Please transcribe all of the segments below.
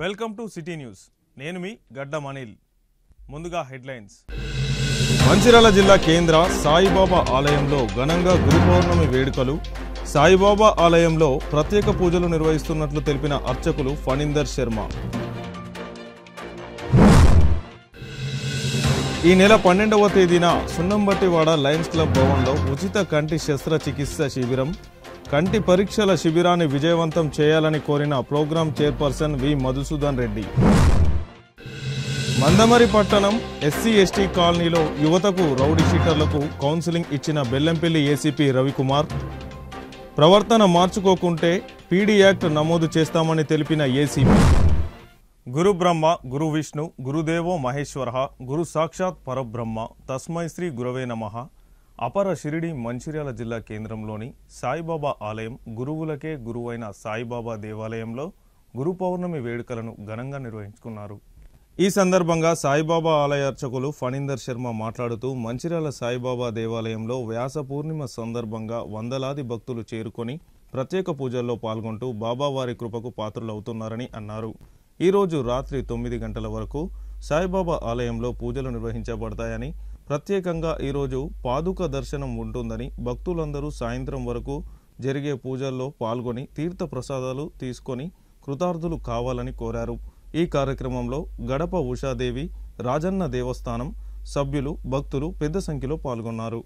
Welcome to city news. నేను మీ గడ్డం అనిల్. ముందుగా హెడ్లైన్స్. మంచిర్యాల జిల్లా కేంద్ర సాయిబాబా ఆలయంలో ఘనంగా గురు పౌర్ణమి వేడుకలు. సాయిబాబా ఆలయంలో ప్రత్యేక పూజలు నిర్వహిస్తున్నట్లు తెలిపిన అర్చకులు ఫణీందర్ శర్మ. ఈ నెల 12వ తేదీన సున్నంబట్టివాడ లయన్స్ క్లబ్ భవన్లో ఉచిత కంటి శస్త్రచికిత్స శిబిరం, కంటి పరీక్షల శిబిరాన్ని విజయవంతం చేయాలని కోరిన ప్రోగ్రాం చైర్పర్సన్ వి మధుసూదన్ రెడ్డి. మందమరి పట్టణం ఎస్సీ ఎస్టీ కాలనీలో యువతకు రౌడీ షీటర్లకు కౌన్సిలింగ్ ఇచ్చిన బెల్లంపల్లి ఏసీపీ రవికుమార్. ప్రవర్తన మార్చుకోకుంటే పీడీ యాక్ట్ నమోదు చేస్తామని తెలిపిన ఏసీపీ. గురు బ్రహ్మ గురు విష్ణు గురుదేవో మహేశ్వర గురు సాక్షాత్ పరబ్రహ్మ తస్మై శ్రీ గురవే నమః. అపర షిరిడి మంచిర్యాల జిల్లా కేంద్రంలోని సాయిబాబా ఆలయం గురువులకే గురువైన సాయిబాబా దేవాలయంలో గురు పౌర్ణమి వేడుకలను ఘనంగా నిర్వహించుకున్నారు. ఈ సందర్భంగా సాయిబాబా ఆలయ అర్చకులు ఫణీందర్ శర్మ మాట్లాడుతూ మంచిర్యాల సాయిబాబా దేవాలయంలో వ్యాస పూర్ణిమ సందర్భంగా వందలాది భక్తులు చేరుకొని ప్రత్యేక పూజల్లో పాల్గొంటూ బాబావారి కృపకు పాత్రులవుతున్నారని అన్నారు. ఈరోజు రాత్రి 9 గంటల వరకు సాయిబాబా ఆలయంలో పూజలు నిర్వహించబడతాయని, ప్రత్యేకంగా ఈరోజు పాదుక దర్శనం ఉంటుందని, భక్తులందరూ సాయంత్రం వరకు జరిగే పూజల్లో పాల్గొని తీర్థ ప్రసాదాలు తీసుకొని కృతార్థులు కావాలని కోరారు. ఈ కార్యక్రమంలో గడప ఉషాదేవి, రాజన్న దేవస్థానం సభ్యులు, భక్తులు పెద్ద సంఖ్యలో పాల్గొన్నారు.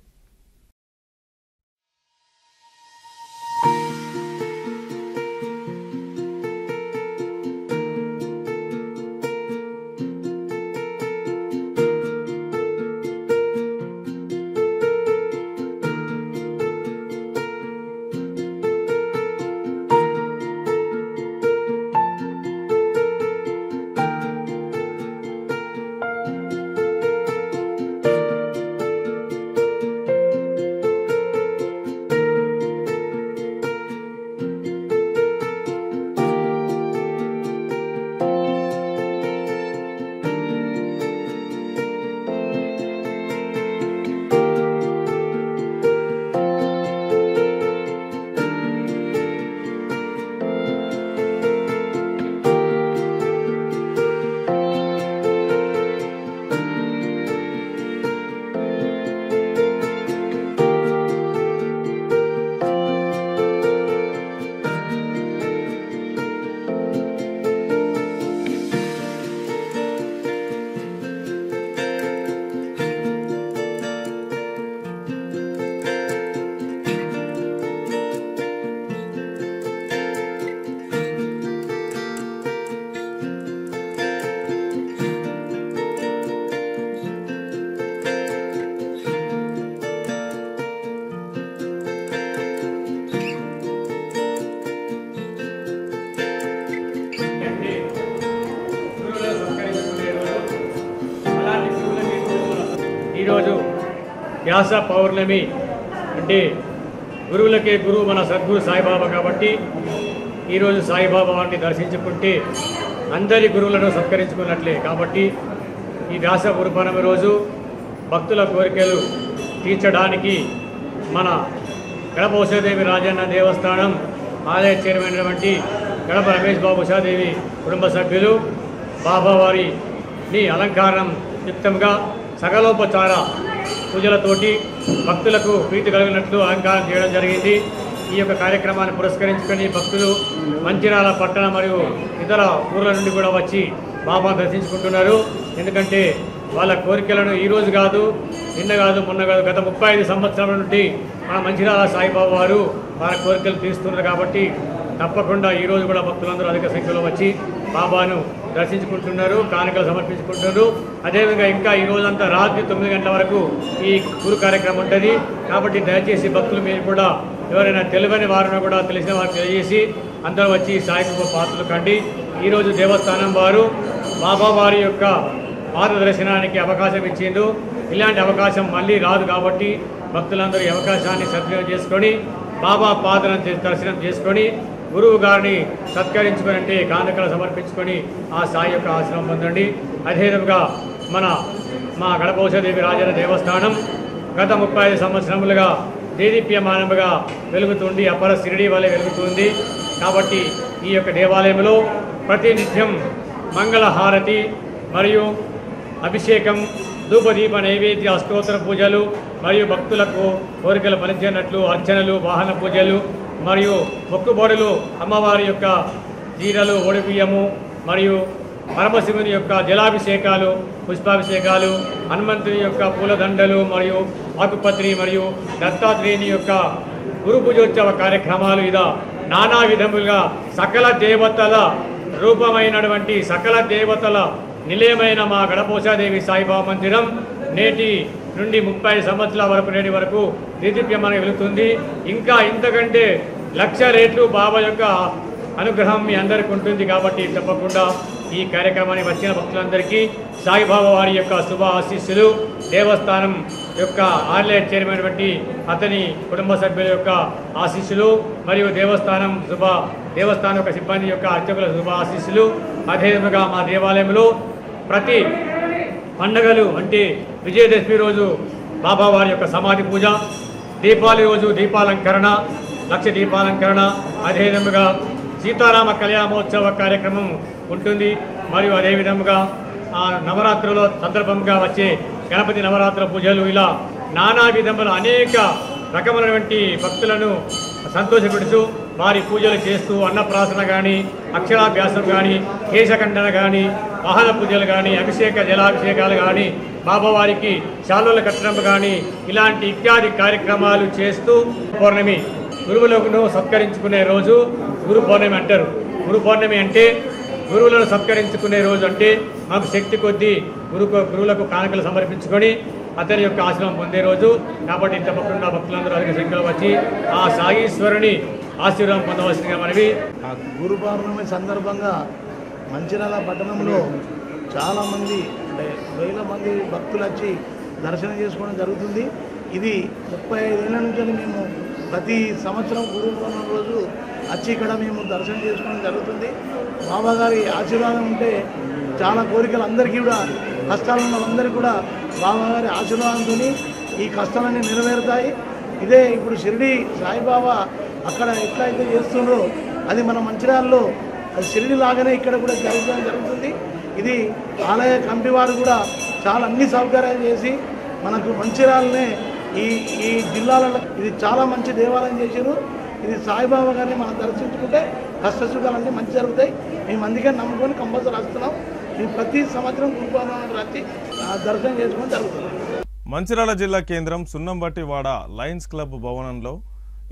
ఈరోజు వ్యాస పౌర్ణమి అంటే గురువులకే గురువు మన సద్గురు సాయిబాబా కాబట్టి ఈరోజు సాయిబాబా వారిని దర్శించుకుంటే అందరి గురువులను సత్కరించుకున్నట్లే. కాబట్టి ఈ వ్యాస గురు పౌర్ణమి రోజు భక్తుల కోరికలు తీర్చడానికి మన గడప ఉషాదేవి రాజన్న దేవస్థానం ఆలయ చైర్మన్ గడప రమేష్ బాబు ఉషాదేవి కుటుంబ సభ్యులు బాబావారిని అలంకారం యుక్తంగా సకలోపచార పూజలతోటి భక్తులకు ప్రీతి కలిగినట్లు అలంకారం చేయడం జరిగింది. ఈ యొక్క కార్యక్రమాన్ని పురస్కరించుకొని భక్తులు మంచిర్యాల పట్టణ మరియు ఇతర ఊర్ల నుండి కూడా వచ్చి బాబా దర్శించుకుంటున్నారు. ఎందుకంటే వాళ్ళ కోరికలను ఈరోజు కాదు, నిన్న కాదు, మొన్న కాదు, గత 35 సంవత్సరాల నుండి మన మంచిర్యాల సాయిబాబా వారు వారి కోరికలు తీరుస్తున్నారు. కాబట్టి తప్పకుండా ఈరోజు కూడా భక్తులందరూ అధిక సంఖ్యలో వచ్చి బాబాను దర్శించుకుంటున్నారు, కానుకలు సమర్పించుకుంటున్నారు. అదేవిధంగా ఇంకా ఈ రోజంతా రాత్రి 9 గంటల వరకు ఈ గురు కార్యక్రమం ఉంటుంది. కాబట్టి దయచేసి భక్తులు మీరు కూడా ఎవరైనా తెలియని వారిని కూడా తెలిసిన వారు తెలియజేసి అందరూ వచ్చి సాయిబాబా పాత్రలు కండి. ఈరోజు దేవస్థానం వారు బాబా వారి యొక్క పాద దర్శనానికి అవకాశం ఇచ్చిండు. ఇలాంటి అవకాశం మళ్ళీ రాదు. కాబట్టి భక్తులందరూ ఈ అవకాశాన్ని సద్వినియోగం చేసుకొని బాబా పాదన దర్శనం చేసుకొని గురువు గారిని సత్కరించుకొని అంటే కానుకలు సమర్పించుకొని ఆ సాయి యొక్క ఆశ్రమం పొందండి. అదేవిధంగా మా గడప ఉషాదేవి రాజన్న దేవస్థానం గత 35 సంవత్సరములుగా దేదీప్యమానముగా వెలుగుతుంది, అపర షిరిడి వలె వెలుగుతుంది. కాబట్టి ఈ యొక్క దేవాలయంలో ప్రతినిత్యం మంగళహారతి మరియు అభిషేకం, ధూపదీప నైవేద్య అష్టోత్తర పూజలు మరియు భక్తులకు కోరికలు ఫలించినట్లు అర్చనలు, వాహన పూజలు మరియు మొక్కుబడులు, అమ్మవారి యొక్క చీరలు, ఒడిబియ్యము మరియు పరమశివుని యొక్క జలాభిషేకాలు, పుష్పాభిషేకాలు, హనుమంతుని యొక్క పూలదండలు మరియు ఆకుపత్రి మరియు దత్తాత్రేయుని యొక్క గురు పూజోత్సవ కార్యక్రమాలు ఇలా నానా విధములుగా సకల దేవతల రూపమైనటువంటి సకల దేవతల నిలయమైన మా గణపోషాదేవి సాయిబాబా మందిరం నేటి నుండి 30 సంవత్సరాల వరకు నేటి వరకు దీదీప్యమానంగా వెలుగుతుంది. ఇంకా ఇంతకంటే 1,00,000 రెట్లు బాబా యొక్క అనుగ్రహం మీ అందరికీ ఉంటుంది. కాబట్టి తప్పకుండా ఈ కార్యక్రమానికి వచ్చిన భక్తులందరికీ సాయిబాబా వారి యొక్క శుభ ఆశీస్సులు, దేవస్థానం యొక్క ఆలయ చైర్మన్ అతని కుటుంబ సభ్యుల యొక్క ఆశీస్సులు మరియు దేవస్థానం యొక్క సిబ్బంది యొక్క అర్చకుల శుభ ఆశీస్సులు, అదేవిధంగా మా దేవాలయంలో ప్రతి పండగలు అంటే విజయదశమి రోజు బాబావారి యొక్క సమాధి పూజ, దీపావళి రోజు దీపాలంకరణ, లక్ష దీపాలంకరణ, అదేవిధంగా సీతారామ కళ్యాణోత్సవ కార్యక్రమం ఉంటుంది. మరియు అదేవిధంగా నవరాత్రుల సందర్భంగా వచ్చే గణపతి నవరాత్రుల పూజలు ఇలా నానా విధముల అనేక రకమైనటువంటి భక్తులను సంతోషపెడుతూ వారి పూజలు చేస్తూ అన్నప్రాసన కానీ, అక్షరాభ్యాసం కానీ, కేశఖండన కానీ, వాహన పూజలు కానీ, జలాభిషేకాలు కానీ, బాబావారికి శాలువల కట్టడం కానీ ఇలాంటి ఇత్యాది కార్యక్రమాలు చేస్తూ పౌర్ణమి గురువులను సత్కరించుకునే రోజు గురు పౌర్ణమి అంటారు. గురు పౌర్ణమి అంటే గురువులను సత్కరించుకునే రోజు. అంటే మాకు శక్తి కొద్దీ గురువులకు కానుకలు సమర్పించుకొని అతని యొక్క ఆశ్రమం పొందే రోజు. కాబట్టి తప్పకుండా భక్తులందరూ అధిక సంఖ్యలో వచ్చి ఆ సాయీశ్వరుని ఆశీర్వాదం పొందవలసిందిగా మనవి. గురు పౌర్ణమి సందర్భంగా మంచిర్యాల పట్టణంలో చాలామంది అంటే 1000 మంది భక్తులు వచ్చి దర్శనం చేసుకోవడం జరుగుతుంది. ఇది 35 ఏళ్ళ నుంచి మేము ప్రతి సంవత్సరం గురు పౌర్ణమి రోజు వచ్చి ఇక్కడ మేము దర్శనం చేసుకోవడం జరుగుతుంది. బాబా గారి ఆశీర్వాదం ఉంటే చాలా కోరికలు అందరికీ కూడా, కష్టాలున్న అందరికీ కూడా బాబా గారి ఆశీర్వాదంతో ఈ కష్టాలన్నీ నెరవేరుతాయి. ఇదే ఇప్పుడు షిరిడి సాయిబాబా అక్కడ ఎట్లయితే చేస్తుండ్రో అది మన మంచిర్యాలలో అది షిరిడి లాగానే ఇక్కడ కూడా జరుగుతుంది. ఇది ఆలయ కమిటీ వారు కూడా చాలా అన్ని సౌకర్యాలు చేసి మనకు మంచిర్యాలనే ఈ జిల్లాలలో ఇది చాలా మంచి దేవాలయం చేశారు. ఇది సాయిబాబా గారిని మనం దర్శించుకుంటే కష్టసుఖాలన్నీ మంచి జరుగుతాయి. మేము అందుకే నమ్ముకొని కంపల్సరీ వస్తున్నాం. మేము ప్రతి సంవత్సరం గురుపౌర్ణమి వచ్చి దర్శనం చేసుకొని జరుగుతుంది. మంచిర్యాల జిల్లా కేంద్రం సున్నంబట్టివాడ లయన్స్ క్లబ్ భవనంలో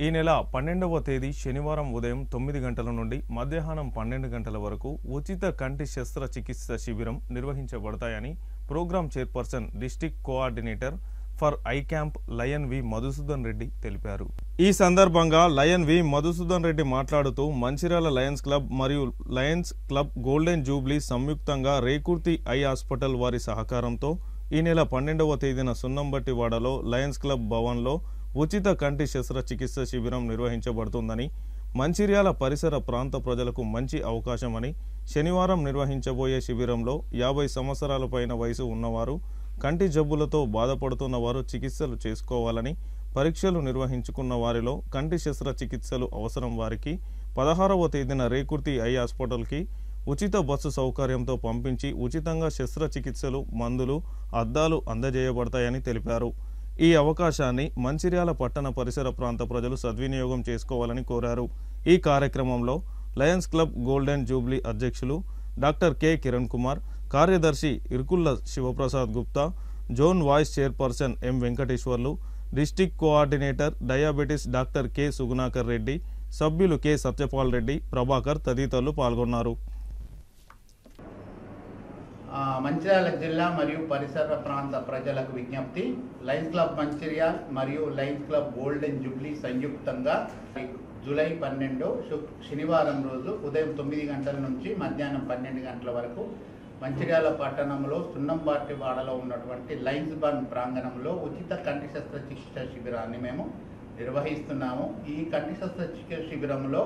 ఈ నెల 12వ తేదీ శనివారం ఉదయం 9 గంటల నుండి మధ్యాహ్నం 12 గంటల వరకు ఉచిత కంటి శస్త్రచికిత్స శిబిరం నిర్వహించబడతాయని programme chairperson district coordinator for eye camp lion V Madhusudan Reddy తెలిపారు. ఈ సందర్భంగా లయన్ వి మధుసూదన్ రెడ్డి మాట్లాడుతూ మంచిర్యాల లయన్స్ క్లబ్ మరియు లయన్స్ క్లబ్ గోల్డెన్ జూబ్లీ సంయుక్తంగా రేకుర్తి ఐ హాస్పిటల్ వారి సహకారంతో ఈ నెల 12వ తేదీన సున్నంబట్టివాడలో లయన్స్ క్లబ్ భవన్లో ఉచిత కంటి శస్త్రచికిత్స శిబిరం నిర్వహించబడుతుందని, మంచిర్యాల పరిసర ప్రాంత ప్రజలకు మంచి అవకాశమని, శనివారం నిర్వహించబోయే శిబిరంలో 50 సంవత్సరాల పైన వయసు ఉన్నవారు, కంటి జబ్బులతో బాధపడుతున్న వారు చికిత్సలు చేసుకోవాలని, పరీక్షలు నిర్వహించుకున్న వారిలో కంటి శస్త్రచికిత్సలు అవసరం వారికి 16వ తేదీన రేకుర్తి ఐ హాస్పిటల్కి ఉచిత బస్సు సౌకర్యంతో పంపించి ఉచితంగా శస్త్రచికిత్సలు, మందులు, అద్దాలు అందజేయబడతాయని తెలిపారు. ఈ అవకాశాన్ని మంచిర్యాల పట్టణ పరిసర ప్రాంత ప్రజలు సద్వినియోగం చేసుకోవాలని కోరారు. ఈ కార్యక్రమంలో లయన్స్ క్లబ్ గోల్డెన్ జూబ్లీ అధ్యక్షులు డాక్టర్ కె కిరణ్ కుమార్, కార్యదర్శి Irkulla Sivaprasad Gupta, zone vice chairperson M Venkateswarlu, district coordinator diabetes doctor K Sugunakar Reddy, సభ్యులు కె సత్యపాల్ రెడ్డి, ప్రభాకర్ తదితరులు పాల్గొన్నారు. మంచిర్యాల జిల్లా మరియు పరిసర ప్రాంత ప్రజలకు విజ్ఞప్తి. లయన్స్ క్లబ్ మంచిర్యాల్ మరియు లయన్స్ క్లబ్ గోల్డెన్ జూబ్లీ సంయుక్తంగా జూలై 12 శనివారం రోజు ఉదయం 9 గంటల నుంచి మధ్యాహ్నం 12 గంటల వరకు మంచిర్యాల పట్టణంలో సున్నంబట్టివాడలో ఉన్నటువంటి లయన్స్ బర్న్ ప్రాంగణంలో ఉచిత కంటి శస్త్రచికిత్స శిబిరాన్ని మేము నిర్వహిస్తున్నాము. ఈ కంటి శస్త్రచికిత్స శిబిరంలో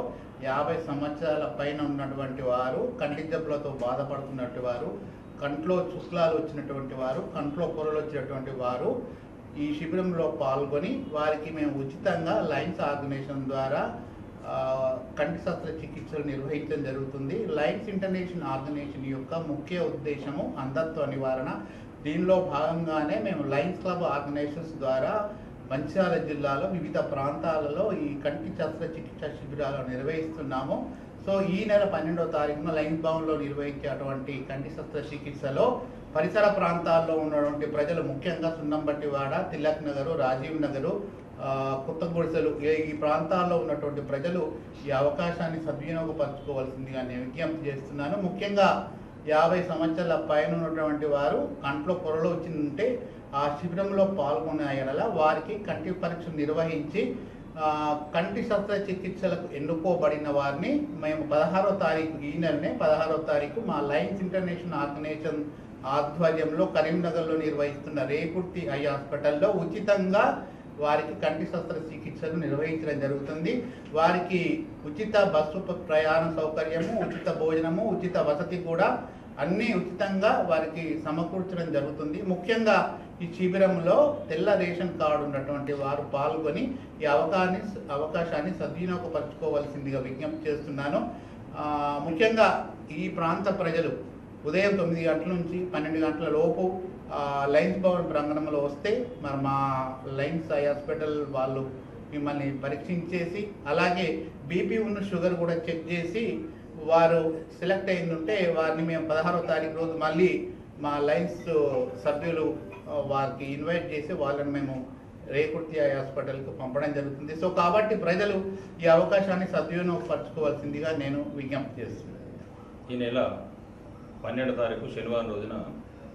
50 సంవత్సరాల పైన ఉన్నటువంటి వారు, కంటి జబ్బులతో బాధపడుతున్నటువంటి వారు, కంట్లో చుక్లాలు వచ్చినటువంటి వారు, కంట్లో పొరలు వచ్చినటువంటి వారు ఈ శిబిరంలో పాల్గొని వారికి మేము ఉచితంగా లయన్స్ ఆర్గనైజేషన్ ద్వారా కంటి శస్త్రచికిత్సలు నిర్వహించడం జరుగుతుంది. లయన్స్ ఇంటర్నేషనల్ ఆర్గనైజేషన్ యొక్క ముఖ్య ఉద్దేశము అంధత్వ నివారణ. దీనిలో భాగంగానే మేము లయన్స్ క్లబ్ ఆర్గనైజేషన్స్ ద్వారా మంచిర్యాల జిల్లాలో వివిధ ప్రాంతాలలో ఈ కంటి శస్త్రచికిత్స శిబిరాలు నిర్వహిస్తున్నాము. సో ఈ నెల 12వ తారీఖున లయన్స్ భవన్లో నిర్వహించేటువంటి కంటి శస్త్రచికిత్సలో పరిసర ప్రాంతాల్లో ఉన్నటువంటి ప్రజలు, ముఖ్యంగా సున్నంబట్టివాడ, తిలక్ నగరు, రాజీవ్ నగరు, కొత్త గుడిసెలు, ఈ ప్రాంతాల్లో ఉన్నటువంటి ప్రజలు ఈ అవకాశాన్ని సద్వినియోగపరచుకోవాల్సిందిగా నేను విజ్ఞప్తి చేస్తున్నాను. ముఖ్యంగా 50 సంవత్సరాల పైన ఉన్నటువంటి వారు కంట్లో పొరలు వచ్చిందంటే ఆ శిబిరంలో పాల్గొనే ఎడల వారికి కంటి పరీక్షలు నిర్వహించి కంటి శస్త్రచికిత్సలకు ఎన్నుకోబడిన వారిని మేము 16వ తారీఖు, ఈ నెలనే 16వ తారీఖు మా లయన్స్ ఇంటర్నేషనల్ ఆర్గనైజేషన్ ఆధ్వర్యంలో కరీంనగర్లో నిర్వహిస్తున్న రేకుర్తి ఐ హాస్పిటల్లో ఉచితంగా వారికి కంటి శస్త్రచికిత్సలు నిర్వహించడం జరుగుతుంది. వారికి ఉచిత బస్సు ప్రయాణ సౌకర్యము, ఉచిత భోజనము, ఉచిత వసతి కూడా అన్నీ ఉచితంగా వారికి సమకూర్చడం జరుగుతుంది. ముఖ్యంగా ఈ శిబిరంలో తెల్ల రేషన్ కార్డు ఉన్నటువంటి వారు పాల్గొని ఈ అవకాశాన్ని సద్వినియోగపరచుకోవాల్సిందిగా విజ్ఞప్తి చేస్తున్నాను. ముఖ్యంగా ఈ ప్రాంత ప్రజలు ఉదయం 9 గంటల నుంచి 12 గంటల లోపు లయన్స్ భవన్ ప్రాంగణంలో వస్తే మరి మా లయన్స్ ఐ హాస్పిటల్ వాళ్ళు మిమ్మల్ని పరీక్షించేసి అలాగే బీపీ ఉన్న షుగర్ కూడా చెక్ చేసి వారు సెలెక్ట్ అయిందంటే వారిని మేము 16వ తారీఖు రోజు మళ్ళీ మా లయన్స్ సభ్యులు వారికి ఇన్వైట్ చేసి వాళ్ళని మేము రేకుర్తి ఐ హాస్పిటల్కి పంపడం జరుగుతుంది. సో కాబట్టి ప్రజలు ఈ అవకాశాన్ని సద్వినియోగపరచుకోవాల్సిందిగా నేను విజ్ఞప్తి చేస్తున్నాను. ఈ నెల 12వ తారీఖు శనివారం రోజున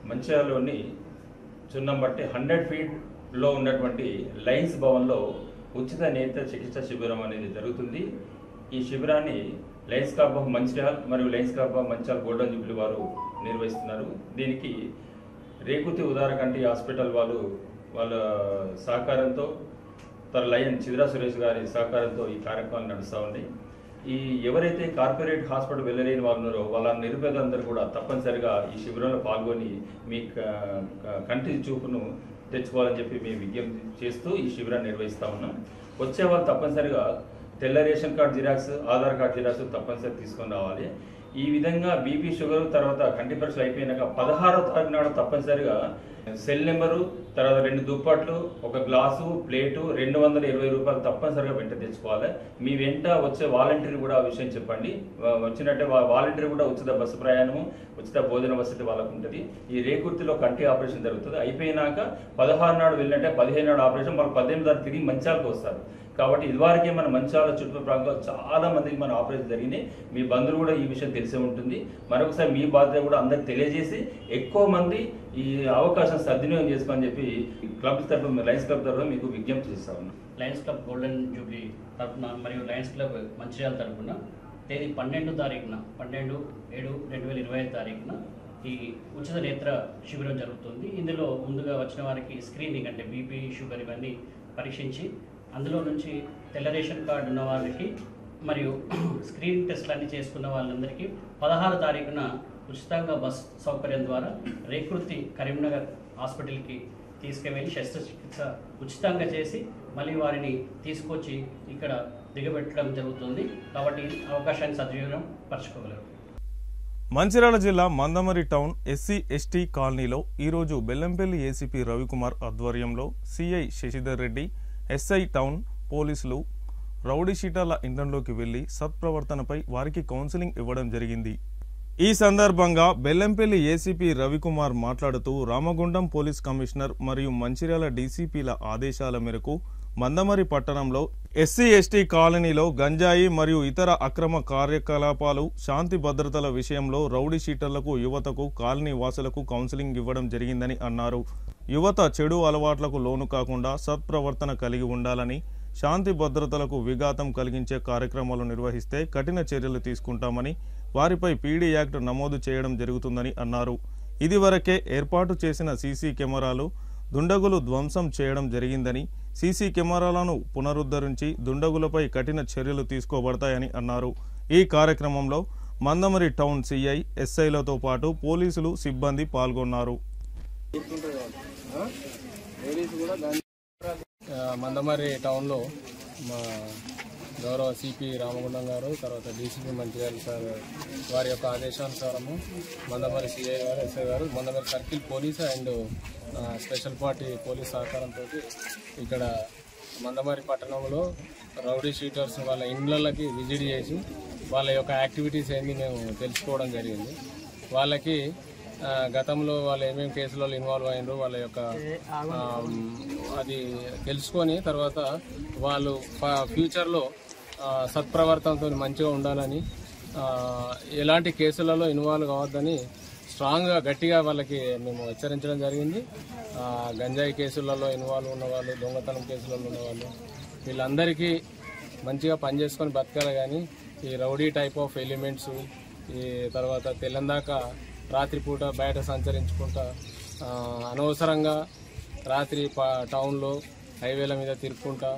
మంచిర్యాలలోని చున్నంబట్టి 100 ఫీట్లో ఉన్నటువంటి లయన్స్ భవన్లో ఉచిత నేత్ర చికిత్స శిబిరం అనేది జరుగుతుంది. ఈ శిబిరాన్ని లయన్స్ క్లబ్ ఆఫ్ మంచిర్యాల్ మరియు lions club of Mancherial golden Jubilee వారు నిర్వహిస్తున్నారు. దీనికి రేకుతి ఉదార కంటి హాస్పిటల్ వాళ్ళ సహకారంతో లయన్ చిద్రా సురేష్ గారి సహకారంతో ఈ కార్యక్రమాలు నడుస్తూ ఉంది. ఈ ఎవరైతే కార్పొరేట్ హాస్పిటల్ వెళ్ళలేని వాళ్ళు ఉన్నారో వాళ్ళ నిరుపేదలందరూ కూడా తప్పనిసరిగా ఈ శిబిరంలో పాల్గొని మీ కంటి చూపును తెచ్చుకోవాలని చెప్పి మేము విజ్ఞప్తి చేస్తూ ఈ శిబిరాన్ని నిర్వహిస్తూ ఉన్నాం. వచ్చే వాళ్ళు తప్పనిసరిగా తెల్ల ration card xerox, Aadhaar card xerox తప్పనిసరి తీసుకొని రావాలి. ఈ విధంగా బీపీ షుగర్ తర్వాత కంటి పరీక్షలు అయిపోయినాక 16వ తారీఖు నాడు తప్పనిసరిగా సెల్ నెంబరు, తర్వాత 2 దుప్పట్లు, ఒక గ్లాసు, ప్లేటు, 220 రూపాయలు తప్పనిసరిగా వెంట తెచ్చుకోవాలి. మీ వెంట వచ్చే వాలంటీర్ కూడా ఆ విషయం చెప్పండి. వచ్చినట్టే వాలంటీర్ కూడా ఉచిత బస్సు ప్రయాణము, ఉచిత భోజన వసతి వాళ్ళకు ఉంటుంది. ఈ రేకుర్తిలో కంటి ఆపరేషన్ జరుగుతుంది. అయిపోయినాక 16 నాడు వెళ్ళినట్టే 15 నాడు ఆపరేషన్, వాళ్ళు 18 నాడు తిరిగి మంచిర్యాలకు వస్తారు. కాబట్టి ఇదివరకే మన మంచిర్యాల చుట్టుపక్కల ప్రాంతాల్లో చాలా మందికి మన ఆపరేషన్ జరిగినాయి. మీ బంధువులు కూడా ఈ విషయం తెలిసే ఉంటుంది. మరొకసారి మీ బాధ్యత కూడా అందరికి తెలియజేసి ఎక్కువ మంది ఈ అవకాశం సద్వినియోగం చేసుకోని చెప్పి క్లబ్ తరఫున, లయన్స్ క్లబ్ తరఫున మీకు విజ్ఞప్తి చేస్తా ఉన్నాం. లయన్స్ క్లబ్ గోల్డెన్ జూబ్లీ తరఫున మరియు లయన్స్ క్లబ్ మంచిర్యాల తరఫున తేదీ 12వ తారీఖున 12/7/2025 తారీఖున ఈ ఉచిత నేత్ర శిబిరం జరుగుతుంది. ఇందులో ముందుగా వచ్చిన వారికి స్క్రీనింగ్ అంటే బీపీ, షుగర్ ఇవన్నీ పరీక్షించి అందులో నుంచి తెల్ల రేషన్ కార్డు ఉన్న వాళ్ళకి మరియు స్క్రీనింగ్ టెస్ట్లు అన్నీ చేసుకున్న వాళ్ళందరికీ 16వ తారీఖున ఉచితంగా బస్ సౌకర్యం ద్వారా రేకుర్తి కరీంనగర్ హాస్పిటల్కి తీసుకువెళ్ళి శస్త్రచికిత్స ఉచితంగా చేసి మళ్ళీ వారిని తీసుకొచ్చి ఇక్కడ దిగబెట్టడం జరుగుతుంది. కాబట్టి అవకాశాన్ని సద్వినియోగం పరచుకోగలరు. మంచిర్యాల జిల్లా మందమరి టౌన్ SC/ST కాలనీలో ఈరోజు బెల్లంపల్లి ఏసీపీ రవికుమార్ ఆధ్వర్యంలో CI Sasidhar Reddy, SI town పోలీసులు రౌడీ షీటర్ల ఇండ్లలోకి వెళ్లి సత్ప్రవర్తనపై వారికి కౌన్సిలింగ్ ఇవ్వడం జరిగింది. ఈ సందర్భంగా బెల్లంపల్లి ఏసీపీ రవికుమార్ మాట్లాడుతూ రామగుండం పోలీస్ కమిషనర్ మరియు మంచిర్యాల డీసీపీల ఆదేశాల మేరకు మందమరి పట్టణంలో SC/ST కాలనీలో గంజాయి మరియు ఇతర అక్రమ కార్యకలాపాలు, శాంతి భద్రతల విషయంలో రౌడీ షీటర్లకు, యువతకు, కాలనీ వాసులకు కౌన్సిలింగ్ ఇవ్వడం జరిగిందని అన్నారు. యువత చెడు అలవాట్లకు లోను కాకుండా సత్ప్రవర్తన కలిగి ఉండాలని, శాంతి భద్రతలకు విఘాతం కలిగించే కార్యక్రమాలు నిర్వహిస్తే కఠిన చర్యలు తీసుకుంటామని, వారిపై పీడీ యాక్ట్ నమోదు చేయడం జరుగుతుందని అన్నారు. ఇదివరకే ఏర్పాటు చేసిన సీసీ కెమెరాలు దుండగులు ధ్వంసం చేయడం జరిగిందని, సీసీ కెమెరాలను పునరుద్ధరించి దుండగులపై కఠిన చర్యలు తీసుకోబడతాయని అన్నారు. ఈ కార్యక్రమంలో మందమరి టౌన్ సిఐ, SIలతో పాటు పోలీసులు సిబ్బంది పాల్గొన్నారు. మందమరి టౌన్లో గౌరవ సిపి రామగుండం గారు, తర్వాత డీసీపీ మంచిర్యాల సార్ వారి యొక్క ఆదేశానుసారము మందమరి సిఐ గారు, ఎస్ఐ గారు, Mandamarri circle police and special party police సహకారంతో ఇక్కడ మందమరి పట్టణంలో రౌడీ షీటర్స్ వాళ్ళ ఇండ్లకి విజిట్ చేసి వాళ్ళ యొక్క యాక్టివిటీస్ ఏంది మేము తెలుసుకోవడం జరిగింది. వాళ్ళకి గతంలో వాళ్ళు ఏమేమి కేసులలో ఇన్వాల్వ్ అయినారు వాళ్ళ యొక్క అది తెలుసుకొని తర్వాత వాళ్ళు ఫ్యూచర్లో సత్ప్రవర్తనతో మంచిగా ఉండాలని, ఎలాంటి కేసులలో ఇన్వాల్వ్ కావద్దని స్ట్రాంగ్గా గట్టిగా వాళ్ళకి మేము హెచ్చరించడం జరిగింది. గంజాయి కేసులలో ఇన్వాల్వ్ ఉన్నవాళ్ళు, దొంగతనం కేసులలో ఉన్నవాళ్ళు వీళ్ళందరికీ మంచిగా పనిచేసుకొని బతకాలి. కానీ ఈ రౌడీ టైప్ ఆఫ్ ఎలిమెంట్స్ ఈ తర్వాత తెల్లందాకా రాత్రిపూట బయట సంచరించుకుంటా అనవసరంగా రాత్రి టౌన్లో హైవేల మీద తిరుక్కుంటా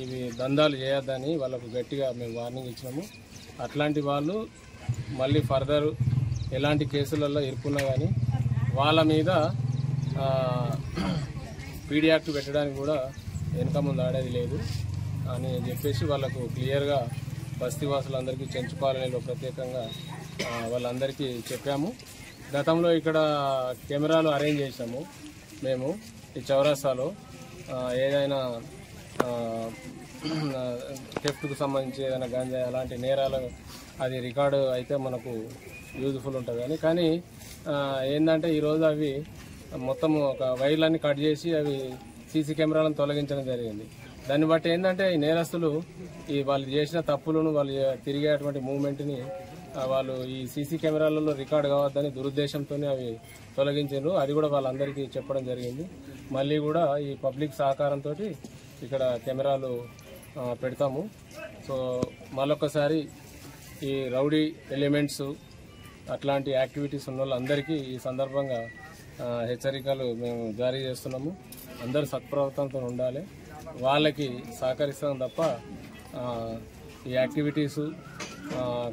ఇవి దందాలు చేయొద్దని వాళ్ళకు గట్టిగా మేము వార్నింగ్ ఇచ్చినాము. అట్లాంటి వాళ్ళు మళ్ళీ ఫర్దర్ ఎలాంటి కేసులలో ఇరుక్కున్నా కానీ వాళ్ళ మీద పీడీ యాక్ట్ పెట్టడానికి కూడా వెనక ముందు ఆడేది లేదు అని చెప్పేసి వాళ్ళకు క్లియర్గా బస్తీవాసులందరికీ చెంచుకోవాలని ప్రత్యేకంగా వాళ్ళందరికీ చెప్పాము. గతంలో ఇక్కడ కెమెరాలు అరేంజ్ చేసాము మేము ఈ చౌరస్తాలో. ఏదైనా థెఫ్ట్కు సంబంధించి ఏదైనా గంజా అలాంటి నేరాలు అది రికార్డు అయితే మనకు యూజ్ఫుల్ ఉంటుంది. కానీ ఏంటంటే ఈరోజు అవి మొత్తం ఒక వైర్లన్నీ కట్ చేసి అవి సీసీ కెమెరాలను తొలగించడం జరిగింది. దాన్ని బట్టి ఏంటంటే ఈ నేరస్తులు ఈ వాళ్ళు చేసిన తప్పులను వాళ్ళు తిరిగేటువంటి మూవ్మెంట్ని వాళ్ళు ఈ సీసీ కెమెరాలలో రికార్డు కావద్దని దురుద్దేశంతో అవి తొలగించారు. అది కూడా వాళ్ళందరికీ చెప్పడం జరిగింది. మళ్ళీ కూడా ఈ పబ్లిక్ సహకారంతో ఇక్కడ కెమెరాలు పెడతాము. సో మళ్ళొకసారి ఈ రౌడీ ఎలిమెంట్స్ అట్లాంటి యాక్టివిటీస్ ఉన్న వాళ్ళందరికీ ఈ సందర్భంగా హెచ్చరికలు మేము జారీ చేస్తున్నాము. అందరూ సత్ప్రవర్తనతో ఉండాలి, వాళ్ళకి సహకరిస్తాం తప్ప ఈ యాక్టివిటీసు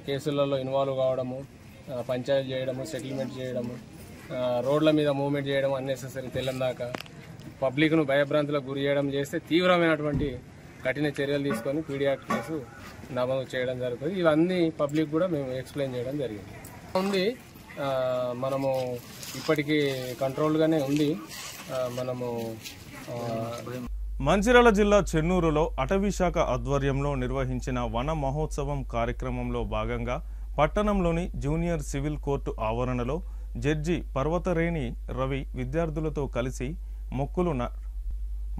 కేసులలో ఇన్వాల్వ్ కావడము, పంచాయతీ చేయడము, సెటిల్మెంట్ చేయడము, రోడ్ల మీద మూవ్మెంట్ చేయడం అన్నెసెసరీ తెల్లందాకా పబ్లిక్ను భయభ్రాంతులకు గురి చేయడం చేస్తే తీవ్రమైనటువంటి కఠిన చర్యలు తీసుకొని పీడీ యాక్ట్ కేసు నమోదు చేయడం జరుగుతుంది. ఇవన్నీ పబ్లిక్ కూడా మేము ఎక్స్ప్లెయిన్ చేయడం జరిగింది. మనము ఇప్పటికీ కంట్రోల్గానే ఉంది. మనము మంచిర్యాల జిల్లా చెన్నూరులో అటవీ శాఖ ఆధ్వర్యంలో నిర్వహించిన వన మహోత్సవం కార్యక్రమంలో భాగంగా పట్టణంలోని జూనియర్ సివిల్ కోర్టు ఆవరణలో జడ్జి పర్వతరేణి రవి విద్యార్థులతో కలిసి మొక్కులు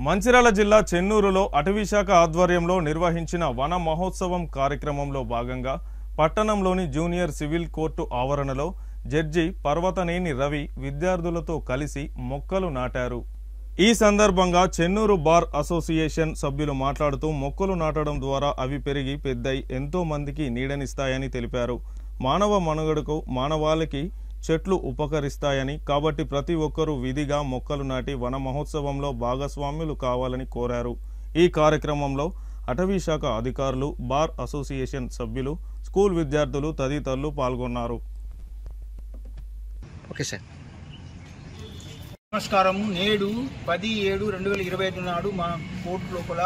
మంచిర్యాల జిల్లా చెన్నూరులో అటవీ శాఖ ఆధ్వర్యంలో నిర్వహించిన వన మహోత్సవం కార్యక్రమంలో భాగంగా పట్టణంలోని జూనియర్ సివిల్ కోర్టు ఆవరణలో జడ్జి పర్వతనేని రవి విద్యార్థులతో కలిసి మొక్కలు నాటారు. ఈ సందర్భంగా చెన్నూరు బార్ అసోసియేషన్ సభ్యులు మాట్లాడుతూ మొక్కలు నాటడం ద్వారా అవి పెరిగి పెద్దయి ఎంతో మందికి నీడనిస్తాయని తెలిపారు. మానవ మనుగడకు మానవాళికి చెట్లు ఉపకరిస్తాయని, కాబట్టి ప్రతి ఒక్కరూ విధిగా మొక్కలు నాటి వన మహోత్సవంలో భాగస్వాములు కావాలని కోరారు. ఈ కార్యక్రమంలో అటవీ శాఖ అధికారులు, బార్ అసోసియేషన్ సభ్యులు, స్కూల్ విద్యార్థులు తదితరులు పాల్గొన్నారు. నమస్కారము. నేడు 10/7/2025 నాడు మా కోర్టు లోపల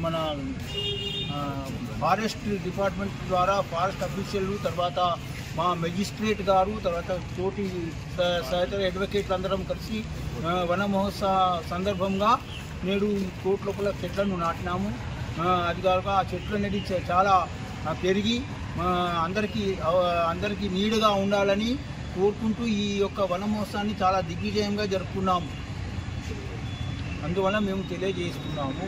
మన ఫారెస్ట్ డిపార్ట్మెంట్ ద్వారా ఫారెస్ట్ అఫీషియల్, తర్వాత మా మెజిస్ట్రేట్ గారు, తర్వాత తోటి సహచర అడ్వకేట్లు అందరం కలిసి వన మహోత్సవ సందర్భంగా నేడు కోర్టు లోపల చెట్లను నాటినాము. అది కాక ఆ చెట్లు అనేది చాలా పెరిగి అందరికీ నీడగా ఉండాలని కోరుకుంటూ ఈ యొక్క వన మహోత్సవాన్ని చాలా దిగ్విజయంగా జరుపుకున్నాము. అందువల్ల మేము తెలియజేస్తున్నాము.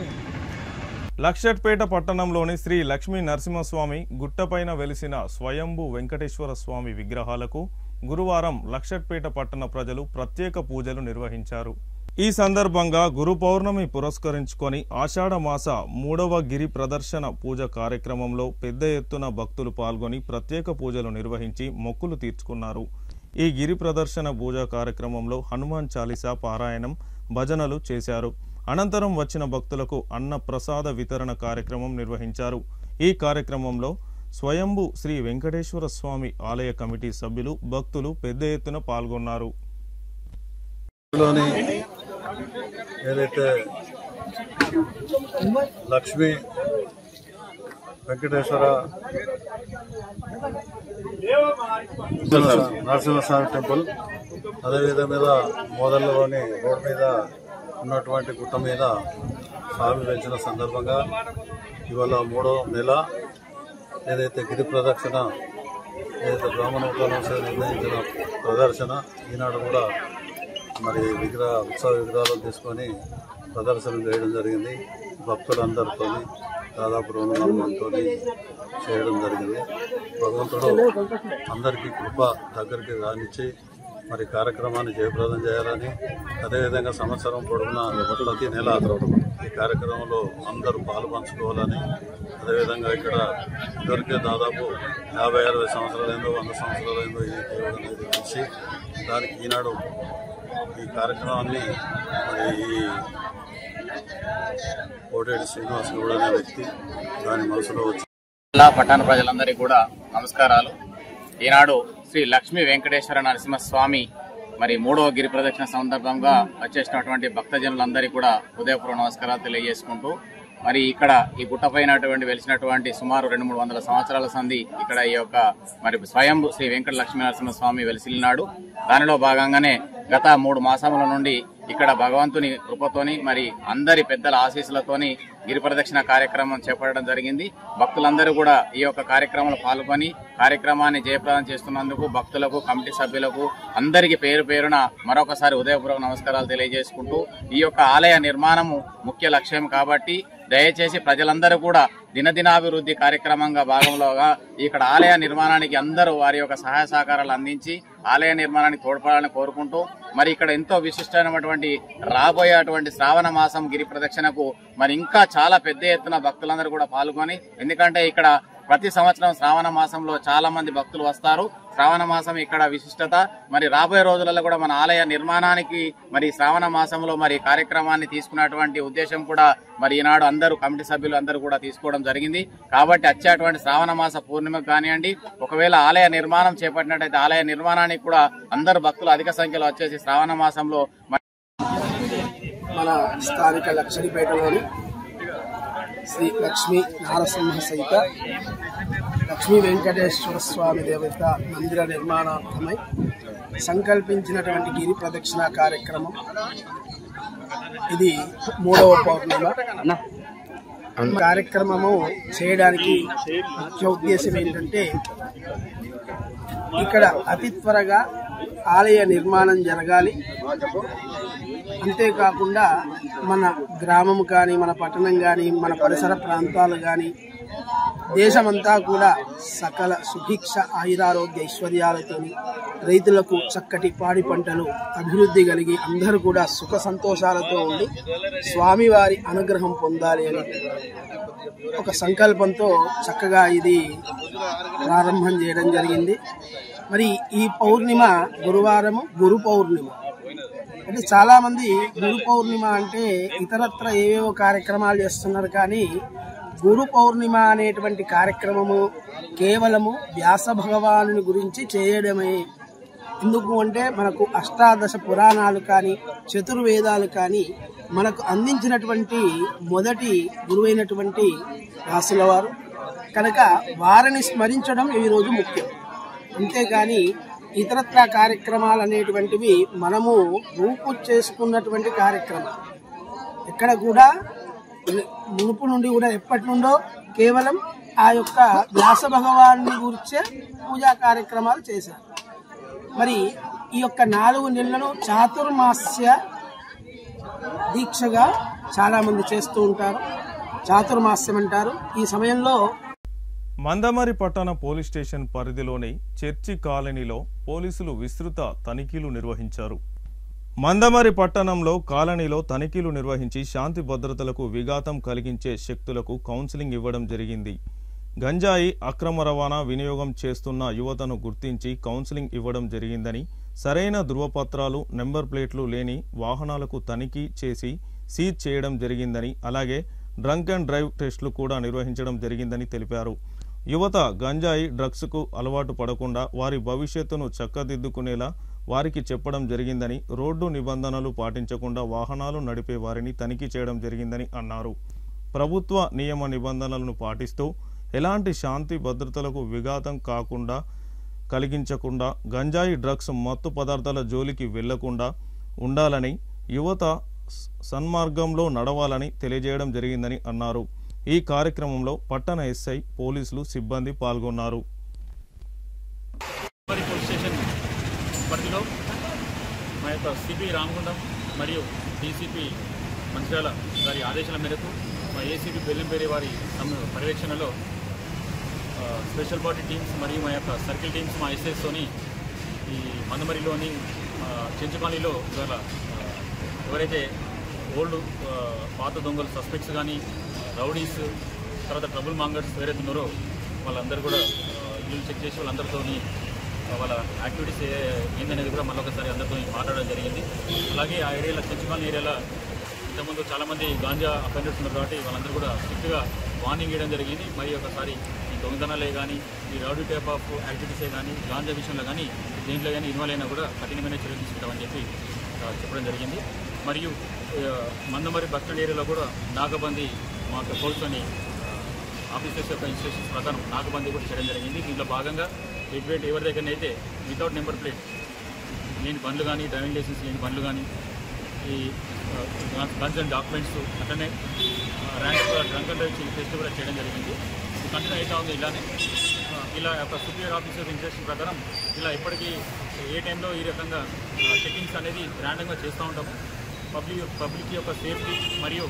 లక్షట్పేట పట్టణంలోని శ్రీ లక్ష్మీ నరసింహస్వామి గుట్టపైన వెలిసిన స్వయంభూ వెంకటేశ్వర స్వామి విగ్రహాలకు గురువారం లక్షట్పేట పట్టణ ప్రజలు ప్రత్యేక పూజలు నిర్వహించారు. ఈ సందర్భంగా గురు పౌర్ణమి పురస్కరించుకొని ఆషాఢ మాస 3వ గిరి ప్రదర్శన పూజ కార్యక్రమంలో పెద్ద ఎత్తున భక్తులు పాల్గొని ప్రత్యేక పూజలు నిర్వహించి మొక్కులు తీర్చుకున్నారు. ఈ గిరి ప్రదర్శన పూజా కార్యక్రమంలో హనుమాన్ చాలీసా పారాయణం, భజనలు చేశారు. అనంతరం వచ్చిన భక్తులకు అన్న ప్రసాద వితరణ కార్యక్రమం నిర్వహించారు. ఈ కార్యక్రమంలో స్వయంభూ శ్రీ వెంకటేశ్వర స్వామి ఆలయ కమిటీ సభ్యులు, భక్తులు పెద్ద ఎత్తున పాల్గొన్నారు. ఏదైతే లక్ష్మీ వెంకటేశ్వర నరసింహస్వామి టెంపుల్, అదేవిధంగా మోదల్లోని రోడ్ మీద ఉన్నటువంటి గుట్ట మీద స్వామి వెలిచిన సందర్భంగా ఇవాళ 3వ నెల ఏదైతే గిరి ప్రదక్షిణ ఏదైతే బ్రాహ్మణోత్తరాంశ నిర్ణయించిన ప్రదర్శన ఈనాడు కూడా మరి ఉత్సవ విగ్రహాలను తీసుకొని ప్రదర్శన చేయడం జరిగింది. భక్తులందరితో దాదాపు 200 మందితో చేయడం జరిగింది. భగవంతుడు అందరికీ కృప దగ్గరికి రానిచ్చి మరి కార్యక్రమాన్ని జయప్రదం చేయాలని, అదేవిధంగా సంవత్సరం పొడవునా ప్రతి నెల ఈ కార్యక్రమంలో అందరూ పాలు పంచుకోవాలని, అదేవిధంగా ఇక్కడ ఇదివరకే దాదాపు 50-60 సంవత్సరాలైందో 100 సంవత్సరాలైందో ఈ దేవుడు అనేది తెలిసి దానికి ఈనాడు ఈ కార్యక్రమాన్ని మరి ఈ కోటేటి శ్రీనివాస్ గౌడ్ అనే వ్యక్తి దాని మనసులో వచ్చి పట్టణ ప్రజలందరికీ కూడా నమస్కారాలు. ఈనాడు శ్రీ లక్ష్మీ వెంకటేశ్వర నరసింహస్వామి మరి 3వ గిరి ప్రదక్షిణ సందర్భంగా వచ్చేసినటువంటి భక్తజనులందరికీ కూడా హృదయపూర్వక నమస్కారాలు తెలియజేసుకుంటూ మరి ఇక్కడ ఈ గుట్టపైనటువంటి వెలిసినటువంటి సుమారు 200-300 సంవత్సరాల సంధి ఇక్కడ ఈ యొక్క మరి స్వయం శ్రీ వెంకట లక్ష్మీ నరసింహస్వామి వెలిసినాడు. దానిలో భాగంగానే గత 3 మాసముల నుండి ఇక్కడ భగవంతుని కృపతోని మరి అందరి పెద్దల ఆశీస్సులతోని గిరి ప్రదక్షిణ కార్యక్రమం చేపట్టడం జరిగింది. భక్తులందరూ కూడా ఈ యొక్క కార్యక్రమంలో పాల్గొని కార్యక్రమాన్ని జయప్రదం చేస్తున్నందుకు భక్తులకు, కమిటీ సభ్యులకు అందరికీ పేరు పేరున మరొకసారి ఉదయపూర్వక నమస్కారాలు తెలియజేసుకుంటూ ఈ యొక్క ఆలయ నిర్మాణము ముఖ్య లక్ష్యం కాబట్టి దయచేసి ప్రజలందరూ కూడా దినదినాభివృద్ధి కార్యక్రమంగా భాగంలోగా ఇక్కడ ఆలయ నిర్మాణానికి అందరూ వారి యొక్క సహాయ సహకారాలు అందించి ఆలయ నిర్మాణానికి తోడ్పడాలని కోరుకుంటూ మరి ఇక్కడ ఎంతో విశిష్టమైనటువంటి రాబోయేటువంటి శ్రావణ మాసం గిరి ప్రదక్షిణకు మరి ఇంకా చాలా పెద్ద ఎత్తున భక్తులందరూ కూడా పాల్గొని, ఎందుకంటే ఇక్కడ ప్రతి సంవత్సరం శ్రావణ మాసంలో చాలా మంది భక్తులు వస్తారు. శ్రావణ మాసం ఇక్కడ విశిష్టత. మరి రాబోయే రోజులలో కూడా మన ఆలయ నిర్మాణానికి మరి శ్రావణ మాసంలో మరి కార్యక్రమాన్ని తీసుకున్నటువంటి ఉద్దేశం కూడా మరి ఈనాడు అందరూ కమిటీ సభ్యులు అందరూ కూడా తీసుకోవడం జరిగింది. కాబట్టి వచ్చేటువంటి శ్రావణ మాస పూర్ణిమకు కానివ్వండి, ఒకవేళ ఆలయ నిర్మాణం చేపట్టినట్టయితే ఆలయ నిర్మాణానికి కూడా అందరు భక్తులు అధిక సంఖ్యలో వచ్చేసి శ్రావణ మాసంలో మన స్థానిక లక్షడిపేటలోని శ్రీ లక్ష్మీ నారసింహ సహిత లక్ష్మీ వెంకటేశ్వర స్వామి దేవత మందిర నిర్మాణార్థమై సంకల్పించినటువంటి గిరి ప్రదక్షిణ కార్యక్రమం ఇది 3వ పౌర్ణిమ. కార్యక్రమము చేయడానికి ముఖ్య ఉద్దేశం ఏంటంటే ఇక్కడ అతి త్వరగా ఆలయ నిర్మాణం జరగాలి. అంతేకాకుండా మన గ్రామం కానీ, మన పట్టణం కానీ, మన పరిసర ప్రాంతాలు కానీ, దేశమంతా కూడా సకల సుభిక్ష ఆయురారోగ్య ఐశ్వర్యాలతో రైతులకు చక్కటి పాడి పంటలు అభివృద్ధి కలిగి అందరూ కూడా సుఖ సంతోషాలతో ఉండి స్వామివారి అనుగ్రహం పొందాలి అని ఒక సంకల్పంతో చక్కగా ఇది ప్రారంభం చేయడం జరిగింది. మరి ఈ పౌర్ణిమ గురువారము గురు పౌర్ణిమ. అంటే చాలా మంది గురు పౌర్ణిమ అంటే ఇతరత్ర ఏవేవో కార్యక్రమాలు చేస్తున్నారు, కానీ గురు పౌర్ణిమ అనేటువంటి కార్యక్రమము కేవలము వ్యాస భగవానుని గురించి చేయడమే. ఎందుకు అంటే మనకు అష్టాదశ పురాణాలు కానీ, చతుర్వేదాలు కానీ మనకు అందించినటువంటి మొదటి గురువైనటువంటి వ్యాసుల వారు కనుక వారిని స్మరించడం ఈ రోజు ముఖ్యం. అంతేగాని ఇతరత్ర కార్యక్రమాలు అనేటువంటివి మనము రూపు చేసుకున్నటువంటి కార్యక్రమం ఎక్కడ కూడా మునుపు నుండి కూడా ఎప్పటి నుండో కేవలం ఆ యొక్క వ్యాస భగవాన్ని గురించే పూజా కార్యక్రమాలు చేశారు. మరి ఈ యొక్క 4 నెలలను చాతుర్మాస్య దీక్షగా చాలా మంది చేస్తూ ఉంటారు, చాతుర్మాస్యం అంటారు. ఈ సమయంలో మందమరి పట్టణ పోలీస్ స్టేషన్ పరిధిలోని చర్చి కాలనీలో పోలీసులు విస్తృత తనిఖీలు నిర్వహించారు. మందమరి పట్టణంలో కాలనీలో తనిఖీలు నిర్వహించి శాంతి భద్రతలకు విఘాతం కలిగించే శక్తులకు కౌన్సిలింగ్ ఇవ్వడం జరిగింది. గంజాయి అక్రమ రవాణా వినియోగం చేస్తున్న యువతను గుర్తించి కౌన్సిలింగ్ ఇవ్వడం జరిగిందని, సరైన ధృవపత్రాలు, నెంబర్ ప్లేట్లు లేని వాహనాలకు తనిఖీ చేసి సీజ్ చేయడం జరిగిందని, అలాగే డ్రంక్ అండ్ డ్రైవ్ టెస్టులు కూడా నిర్వహించడం జరిగిందని తెలిపారు. యువత గంజాయి, డ్రగ్స్కు అలవాటు పడకుండా వారి భవిష్యత్తును చక్కదిద్దుకునేలా వారికి చెప్పడం జరిగిందని, రోడ్డు నిబంధనలు పాటించకుండా వాహనాలు నడిపే వారిని తనిఖీ చేయడం జరిగిందని అన్నారు. ప్రభుత్వ నియమ నిబంధనలను పాటిస్తూ ఎలాంటి శాంతి భద్రతలకు విఘాతం కాకుండా కలిగించకుండా గంజాయి డ్రగ్స్ మత్తు పదార్థాల జోలికి వెళ్లకుండా ఉండాలని యువత సన్మార్గంలో నడవాలని తెలియజేయడం జరిగిందని అన్నారు. ఈ కార్యక్రమంలో పట్టణ ఎస్ఐ, పోలీసులు సిబ్బంది పాల్గొన్నారు. పోలీస్ స్టేషన్ పరిధిలో మా యొక్క సిపి రామగుండం మరియు డీసీపీ మంచిర్యాల గారి ఆదేశాల మేరకు మా ఏసీపీ బెల్లంపేరి వారి పర్యవేక్షణలో స్పెషల్ పార్టీ టీమ్స్ మరియు మా యొక్క సర్కిల్ టీమ్స్ మా ఎస్ఎస్తోని ఈ మందమరిలోని చెంచుకాలనీలో ఇవాళ ఎవరైతే ఓల్డ్ పాత దొంగలు సస్పెక్ట్స్ కానీ రౌడీస్ తర్వాత ట్రబుల్ మాంగర్స్ ఎవరైతే ఉన్నారో వాళ్ళందరూ కూడా ఇల్లు చెక్ చేసి వాళ్ళందరితో వాళ్ళ యాక్టివిటీస్ ఏందనేది కూడా మళ్ళీ ఒకసారి అందరితో మాట్లాడడం జరిగింది. అలాగే ఆ ఏరియాలో చెంచుకాలనీ ఏరియాలో ఇంతకుముందు చాలామంది గాంజా అఫెండర్స్ ఉన్నారు కాబట్టి వాళ్ళందరూ కూడా స్ట్రిక్ట్గా వార్నింగ్ ఇవ్వడం జరిగింది. మరి ఒకసారి ఈ దొంగతనాలే కానీ ఈ రౌడీ టైప్ ఆఫ్ యాక్టివిటీసే కానీ గాంజా విషయంలో కానీ దేంట్లో కానీ ఇన్వాల్వ్ అయినా కూడా కఠినమైన చర్యలు తీసుకుంటామని చెప్పి చెప్పడం జరిగింది. మరియు మందమరి బస్ స్టాండ్ ఏరియాలో కూడా నాగబందీ మా పోలీసుని ఆఫీసర్స్ యొక్క ఇన్స్ట్రక్షన్స్ ప్రకారం నాగబందీ కూడా చేయడం జరిగింది. దీంట్లో భాగంగా ఎటువంటి ఎవరి దగ్గరనైతే వితౌట్ నెంబర్ ప్లేట్ లేని బండ్లు కానీ డ్రైవింగ్ లైసెన్స్ లేని బండ్లు కానీ ఈ గన్స్ అండ్ డాక్యుమెంట్స్ అట్లనే డ్రంక్ అండ్ డ్రైవ్ టెస్ట్ కూడా చేయడం జరిగింది. కంటిన్యూ అవుతా ఉంది. ఇలానే ఇలా యొక్క సుపీరియర్ ఆఫీసర్ ఇన్స్ట్రక్షన్ ప్రకారం ఇలా ఇప్పటికీ ఏ టైంలో ఈ రకంగా చెకింగ్స్ అనేది ర్యాండమ్గా చేస్తూ ఉంటాము. పబ్లిక్ యొక్క సేఫ్టీ మరియు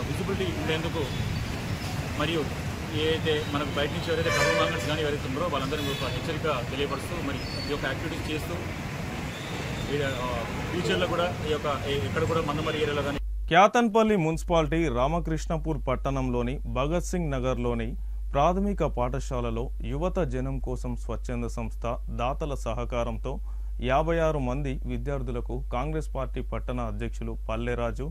విజిబిలిటీ ఉండేందుకు మరియు ఏదైతే మనకు బయట నుంచి ఎవరైతే ట్రబుల్ మాంగర్స్ కానీ ఎవరైతే ఉన్నారో వాళ్ళందరినీ ఒక హెచ్చరిక తెలియపరుస్తూ మరి ఈ యొక్క యాక్టివిటీస్ చేస్తూ ఫ్యూచర్లో కూడా ఈ యొక్క ఎక్కడ కూడా మందమరి ఏరియాలో కానీ. క్యాతన్పల్లి మున్సిపాలిటీ రామకృష్ణపూర్ పట్టణంలోని భగత్ సింగ్ నగర్లోని ప్రాథమిక పాఠశాలలో యువత జనం కోసం స్వచ్ఛంద సంస్థ దాతల సహకారంతో 56 మంది విద్యార్థులకు కాంగ్రెస్ పార్టీ పట్టణ అధ్యక్షులు పల్లెరాజు,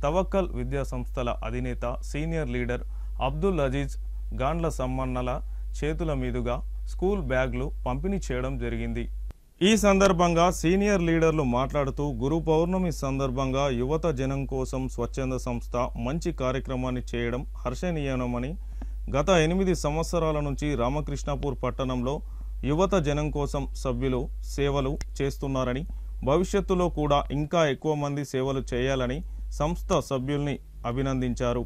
తవక్కల్ విద్యా సంస్థల అధినేత సీనియర్ లీడర్ అబ్దుల్ అజీజ్ గాండ్ల సమ్మన్నల చేతుల మీదుగా స్కూల్ బ్యాగ్లు పంపిణీ చేయడం జరిగింది. ఈ సందర్భంగా సీనియర్ లీడర్లు మాట్లాడుతూ గురు పౌర్ణమి సందర్భంగా యువత జనం కోసం స్వచ్ఛంద సంస్థ మంచి కార్యక్రమాన్ని చేయడం హర్షణీయమని, గత 8 సంవత్సరాల నుంచి రామకృష్ణపూర్ పట్టణంలో యువత జనం కోసం సభ్యులు సేవలు చేస్తున్నారని, భవిష్యత్తులో కూడా ఇంకా ఎక్కువ మంది సేవలు చేయాలని సంస్థ సభ్యుల్ని అభినందించారు.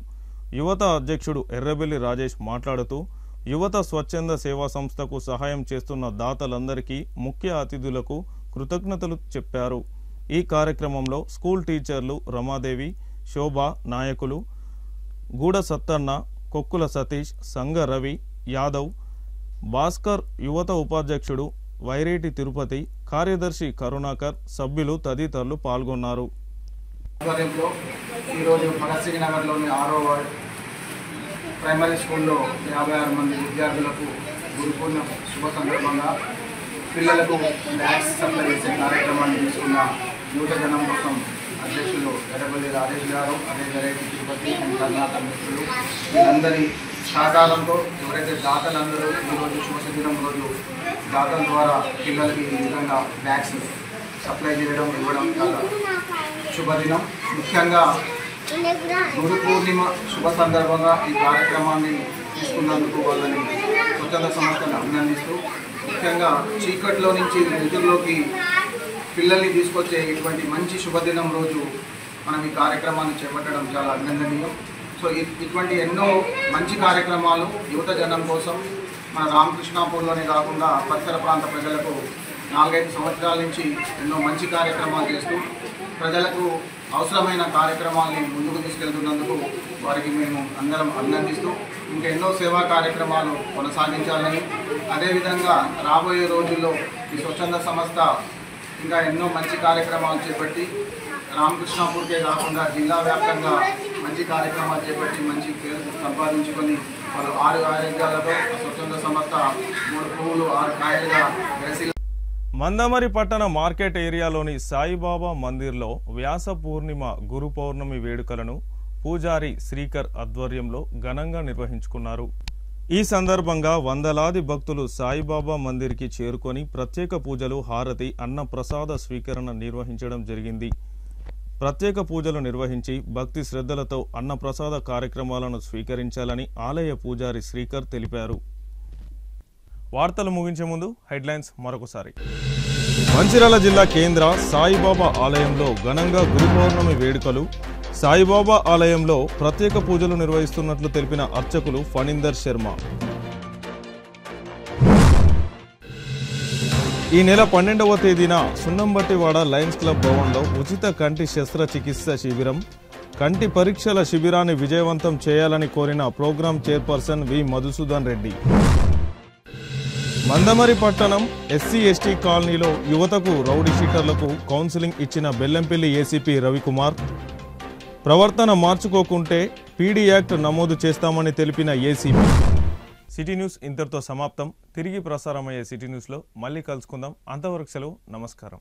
యువత అధ్యక్షుడు ఎర్రబెల్లి రాజేష్ మాట్లాడుతూ యువత స్వచ్ఛంద సేవా సంస్థకు సహాయం చేస్తున్న దాతలందరికీ, ముఖ్య అతిథులకు కృతజ్ఞతలు చెప్పారు. ఈ కార్యక్రమంలో స్కూల్ టీచర్లు రమాదేవి, శోభ, నాయకులు గూడ సత్తన్న, కొక్కుల సతీష్, సంగ రవి, యాదవ్, భాస్కర్, యువత ఉపాధ్యక్షుడు వైరేటి తిరుపతి, కార్యదర్శి కరుణాకర్, సభ్యులు తదితరులు పాల్గొన్నారు. ఈరోజు భగత్ సింగ్ నగర్లోని 6వ వార్డు ప్రైమరీ స్కూల్లో 56 మంది విద్యార్థులకు గురుపూర్ణ శుభ సందర్భంగా పిల్లలకు బ్యాగ్స్ సప్లై చేసే కార్యక్రమాన్ని తీసుకున్న యువత జనం కోసం అధ్యక్షులు ఎర్రబెల్లి రాజేష్ గారు, అదే వైరేటి తిరుపతి అండ్ కర్ణాటక మిత్రులు వీళ్ళందరి సహకారంతో ఎవరైతే దాతలందరూ ఈరోజు శుభదినం రోజు దాతల ద్వారా పిల్లలకి ఈ విధంగా బ్యాగ్స్ సప్లై చేయడం ఇవ్వడం చాలా శుభదినం. ముఖ్యంగా గురు పూర్ణిమ శుభ సందర్భంగా ఈ కార్యక్రమాన్ని తీసుకున్నందుకు వాళ్ళని స్వచ్ఛంద సంస్థను అభినందిస్తూ, ముఖ్యంగా చీకట్లో నుంచి వెలుగులోకి పిల్లల్ని తీసుకొచ్చే ఇటువంటి మంచి శుభదినం రోజు మనం ఈ కార్యక్రమాన్ని చేపట్టడం చాలా అభినందనీయం. సో ఇటువంటి ఎన్నో మంచి కార్యక్రమాలు యువత జనం కోసం మన రామకృష్ణాపూర్లోనే కాకుండా పరిసర ప్రాంత ప్రజలకు 4-5 సంవత్సరాల నుంచి ఎన్నో మంచి కార్యక్రమాలు చేస్తూ ప్రజలకు అవసరమైన కార్యక్రమాల్ని ముందుకు తీసుకెళ్తున్నందుకు వారికి మేము అందరం అభినందిస్తూ ఇంకా ఎన్నో సేవా కార్యక్రమాలు కొనసాగించాలని, అదేవిధంగా రాబోయే రోజుల్లో ఈ స్వచ్ఛంద సంస్థ ఇంకా ఎన్నో మంచి కార్యక్రమాలు చేపట్టి రామకృష్ణాపూర్కే కాకుండా జిల్లా వ్యాప్తంగా మంచి కార్యక్రమాలు చేపట్టి మంచి పేరు సంపాదించుకొని వాళ్ళు 6 ఆరోగ్యాలతో స్వచ్ఛంద సంస్థ 3 పువ్వులు 6 కాయలుగా వేసి. మందమరి పట్టణ మార్కెట్ ఏరియాలోని సాయిబాబా మందిర్లో వ్యాస పూర్ణిమ గురు పౌర్ణమి వేడుకలను పూజారి శ్రీకర్ ఆధ్వర్యంలో ఘనంగా నిర్వహించుకున్నారు. ఈ సందర్భంగా వందలాది భక్తులు సాయిబాబా మందిర్కి చేరుకొని ప్రత్యేక పూజలు, హారతి, అన్న ప్రసాద స్వీకరణ నిర్వహించడం జరిగింది. ప్రత్యేక పూజలు నిర్వహించి భక్తి శ్రద్ధలతో అన్నప్రసాద కార్యక్రమాలను స్వీకరించాలని ఆలయ పూజారి శ్రీకర్ తెలిపారు. వార్తలు ముగించే ముందు హెడ్లైన్స్ మరొకసారి. మంచిర్యాల జిల్లా కేంద్ర సాయిబాబా ఆలయంలో ఘనంగా గురు పౌర్ణమి వేడుకలు. సాయిబాబా ఆలయంలో ప్రత్యేక పూజలు నిర్వహిస్తున్నట్లు తెలిపిన అర్చకులు ఫణీందర్ శర్మ. ఈ నెల 12వ తేదీన సున్నంబట్టివాడ లయన్స్ క్లబ్ భవన్లో ఉచిత కంటి శస్త్రచికిత్స శిబిరం, కంటి పరీక్షల శిబిరాన్ని విజయవంతం చేయాలని కోరిన ప్రోగ్రాం చైర్పర్సన్ వి మధుసూదన్ రెడ్డి. మందమరి పట్టణం ఎస్సీ ఎస్టీ కాలనీలో యువతకు రౌడీ షీటర్లకు కౌన్సిలింగ్ ఇచ్చిన బెల్లంపల్లి ఏసీపీ రవికుమార్. ప్రవర్తన మార్చుకోకుంటే పీడీ యాక్ట్ నమోదు చేస్తామని తెలిపిన ఏసీపీ. సిటీ న్యూస్ ఇంతటితో సమాప్తం. తిరిగి ప్రసారమయ్యే సిటీ న్యూస్లో మళ్ళీ కలుసుకుందాం. అంతవరకు సెలవు. నమస్కారం.